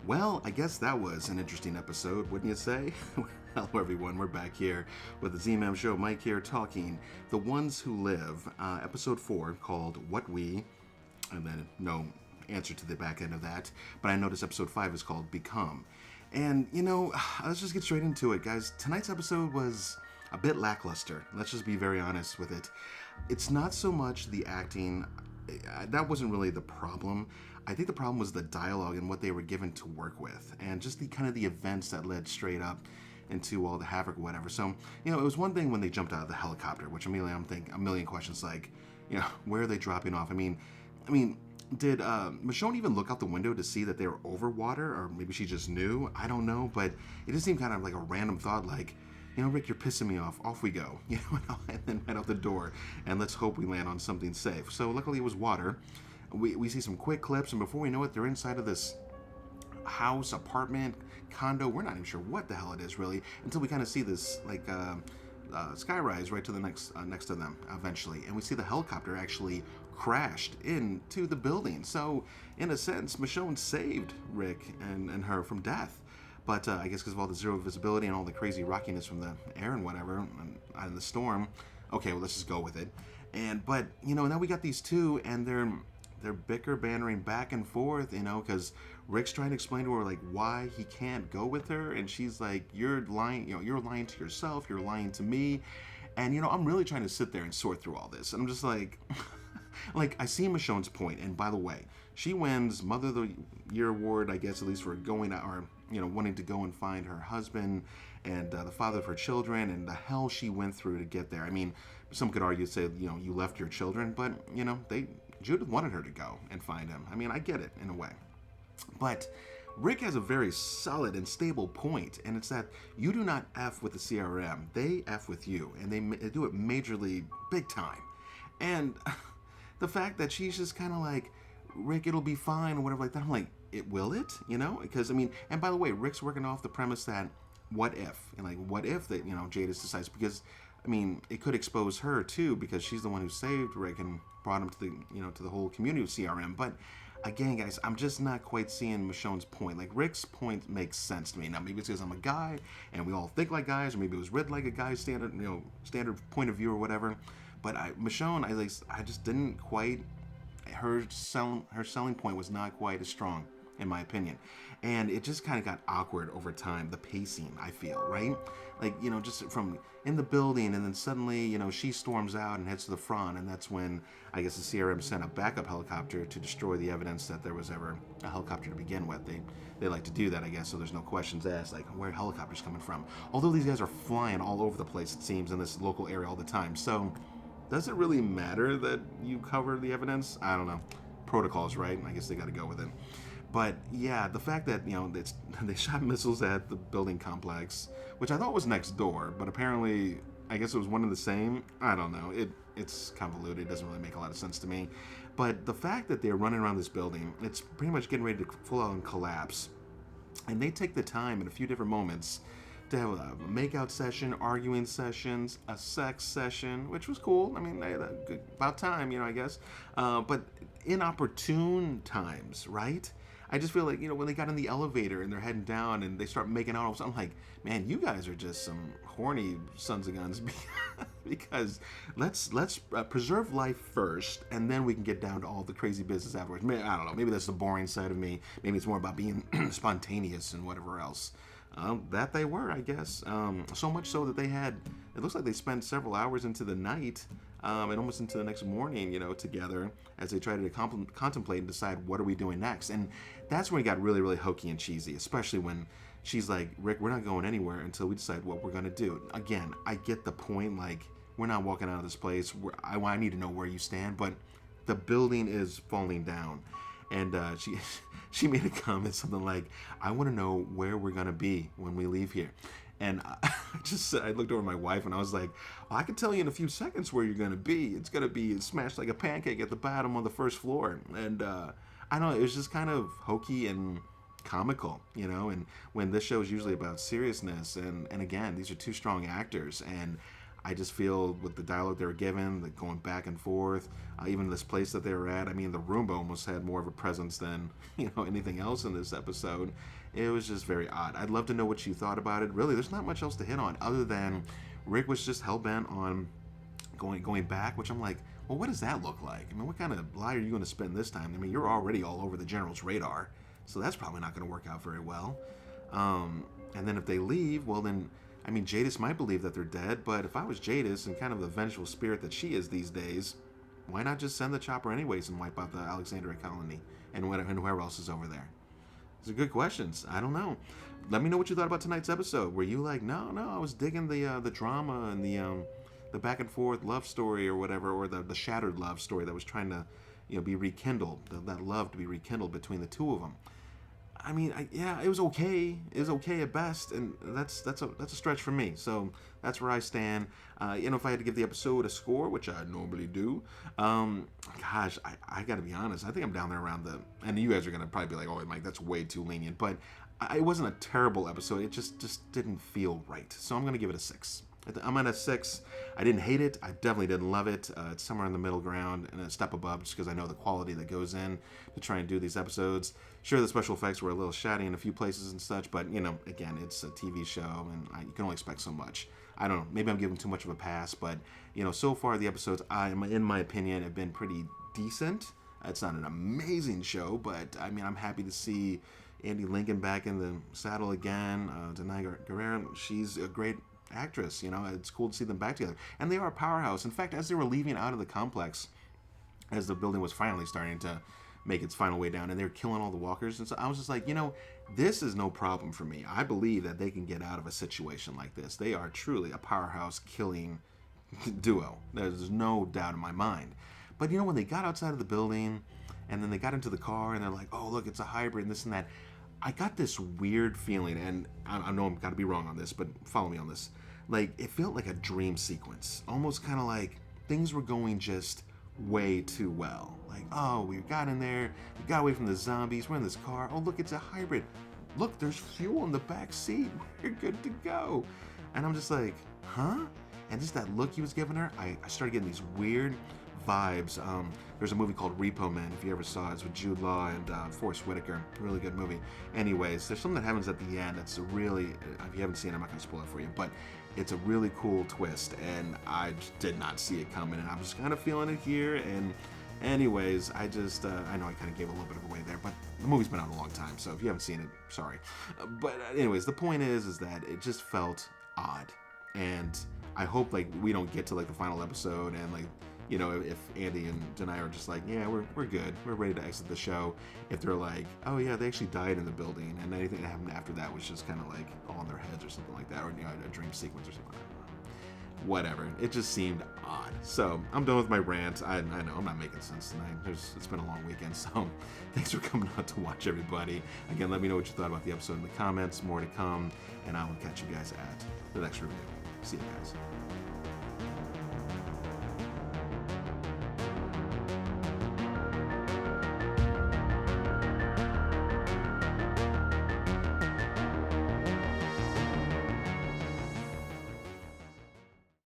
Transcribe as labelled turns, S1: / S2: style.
S1: Well, I guess that was an interesting episode, wouldn't you say? Hello, everyone. We're back here with the Z-Man Show. Mike here talking The Ones Who Live, episode 4, called What We, and then no answer to the back end of that. But I noticed episode 5 is called Become. And, let's just get straight into it, guys. Tonight's episode was a bit lackluster. Let's just be very honest with it. It's not so much the acting. That wasn't really the problem. I think the problem was the dialogue and what they were given to work with, and just the kind of the events that led straight up into all the havoc, or whatever. So, it was one thing when they jumped out of the helicopter, which immediately I'm thinking a million questions like, where are they dropping off? I mean, did Michonne even look out the window to see that they were over water, or maybe she just knew? I don't know, but it just seemed kind of like a random thought, like, Rick, you're pissing me off. Off we go. And then right out the door, and let's hope we land on something safe. So luckily it was water. We see some quick clips, and before we know it, they're inside of this house, apartment, condo. We're not even sure what the hell it is, really, until we kind of see this, like, skyrise right to the next to them, eventually. And we see the helicopter actually crashed into the building. So, in a sense, Michonne saved Rick and her from death. But I guess because of all the zero visibility and all the crazy rockiness from the air and whatever, and out of the storm, okay, well, let's just go with it. But now we got these two, and they're bicker bantering back and forth, because Rick's trying to explain to her, like, why he can't go with her, and she's like, you're lying, you're lying to yourself, you're lying to me. And I'm really trying to sit there and sort through all this, and I'm just like like, I see Michonne's point, and by the way, she wins Mother of the Year award, I guess, at least for going out, or wanting to go and find her husband and the father of her children, and the hell she went through to get there. I mean, some could argue, say, you left your children, but Judith wanted her to go and find him. I mean, I get it in a way. But Rick has a very solid and stable point, and it's that you do not F with the CRM. They F with you, and they do it majorly, big time. And the fact that she's just kind of like, Rick, it'll be fine, or whatever like that, I'm like, will it? Because, and by the way, Rick's working off the premise that, what if? And like, what if that, Jadis decides, because, it could expose her too, because she's the one who saved Rick and brought him to the, to the whole community of CRM. But again, guys, I'm just not quite seeing Michonne's point. Like, Rick's point makes sense to me. Now, maybe it's because I'm a guy and we all think like guys, or maybe it was written like a guy's standard, standard point of view or whatever. But Michonne, I just didn't quite. Her selling point was not quite as strong, in my opinion, and it just kind of got awkward over time. The pacing, I feel, right? Like, just from in the building, and then suddenly, she storms out and heads to the front, and that's when I guess the CRM sent a backup helicopter to destroy the evidence that there was ever a helicopter to begin with. They like to do that, I guess, so there's no questions asked, like, where are helicopters coming from? Although these guys are flying all over the place, it seems, in this local area all the time. So does it really matter that you cover the evidence? I don't know. Protocols, right? I guess they got to go with it. But yeah, the fact that, they shot missiles at the building complex, which I thought was next door, but apparently, I guess it was one and the same. I don't know. It's convoluted. It doesn't really make a lot of sense to me. But the fact that they're running around this building, it's pretty much getting ready to full on collapse. And they take the time in a few different moments to have a makeout session, arguing sessions, a sex session, which was cool. About time, I guess. But inopportune times, right? I just feel like, when they got in the elevator and they're heading down and they start making out, I'm like, man, you guys are just some horny sons of guns. Because let's preserve life first, and then we can get down to all the crazy business afterwards. I don't know. Maybe that's the boring side of me. Maybe it's more about being spontaneous and whatever else. That they were, I guess. So much so that it looks like they spent several hours into the night, and almost into the next morning, together as they try to contemplate and decide what are we doing next. And that's when it got really, really hokey and cheesy, especially when she's like, Rick, we're not going anywhere until we decide what we're going to do. Again, I get the point, like, we're not walking out of this place. I need to know where you stand, but the building is falling down. And she made a comment, something like, I want to know where we're going to be when we leave here. And I looked over at my wife and I was like, well, I can tell you in a few seconds where you're going to be. It's going to be smashed like a pancake at the bottom on the first floor. And I don't know, it was just kind of hokey and comical, and when this show is usually about seriousness. And again, these are two strong actors. And I just feel with the dialogue they were given, the going back and forth, even this place that they were at. I mean, the Roomba almost had more of a presence than anything else in this episode. It was just very odd. I'd love to know what you thought about it. Really, there's not much else to hit on other than Rick was just hell bent on going back, which I'm like, well, what does that look like? I mean, what kind of lie are you going to spend this time? I mean, you're already all over the General's radar, so that's probably not going to work out very well. And then if they leave, well then, I mean, Jadis might believe that they're dead, but if I was Jadis and kind of the vengeful spirit that she is these days, why not just send the chopper anyways and wipe out the Alexandria colony and whoever else is over there? These are good questions. I don't know. Let me know what you thought about tonight's episode. Were you like, no, I was digging the drama and the back and forth love story or whatever, or the shattered love story that was trying to, be rekindled, that love to be rekindled between the two of them. I mean, it was okay. It was okay at best, and that's a stretch for me. So that's where I stand. If I had to give the episode a score, which I normally do, gosh, I got to be honest. I think I'm down there around and you guys are gonna probably be like, "Oh, Mike, that's way too lenient." But it wasn't a terrible episode. It just didn't feel right. So I'm gonna give it a 6. I'm at a 6. I didn't hate it. I definitely didn't love it. It's somewhere in the middle ground and a step above, just because I know the quality that goes in to try and do these episodes. Sure, the special effects were a little shoddy in a few places and such, but again, it's a TV show, and you can only expect so much. I don't know. Maybe I'm giving too much of a pass, but so far the episodes, in my opinion, have been pretty decent. It's not an amazing show, but I mean, I'm happy to see Andy Lincoln back in the saddle again. Denai Guerrero, she's a great actress. It's cool to see them back together, and they are a powerhouse. In fact, as they were leaving out of the complex, as the building was finally starting to make its final way down, and they were killing all the walkers, and so I was just like, this is no problem for me. I believe that they can get out of a situation like this. They are truly a powerhouse killing duo. There's no doubt in my mind. But when they got outside of the building, and then they got into the car, and they're like, oh look, it's a hybrid and this and that, I got this weird feeling, and I know I'm got to be wrong on this, but follow me on this. Like, it felt like a dream sequence, almost kind of like things were going just way too well. Like, oh, we got in there, we got away from the zombies, we're in this car, oh look, it's a hybrid, look, there's fuel in the back seat, we're good to go. And I'm just like, huh? And just that look he was giving her, I started getting these weird vibes. There's a movie called Repo Man, if you ever saw it. It's with Jude Law and Forrest Whitaker. Really good movie. Anyways, there's something that happens at the end that's really, if you haven't seen it, I'm not going to spoil it for you, but it's a really cool twist, and I just did not see it coming, and I'm just kind of feeling it here. And anyways, I know I kind of gave a little bit of away there, but the movie's been out a long time, so if you haven't seen it, sorry. But anyways, the point is that it just felt odd, and I hope we don't get to the final episode and if Andy and Denai are just like, yeah, we're good, we're ready to exit the show. If they're like, oh yeah, they actually died in the building, and anything that happened after that was just kind of all in their heads or something like that, or a dream sequence or something. Whatever. It just seemed odd. So I'm done with my rant. I know I'm not making sense tonight. It's been a long weekend, so thanks for coming out to watch, everybody. Again, let me know what you thought about the episode in the comments. More to come, and I will catch you guys at the next review. See you guys.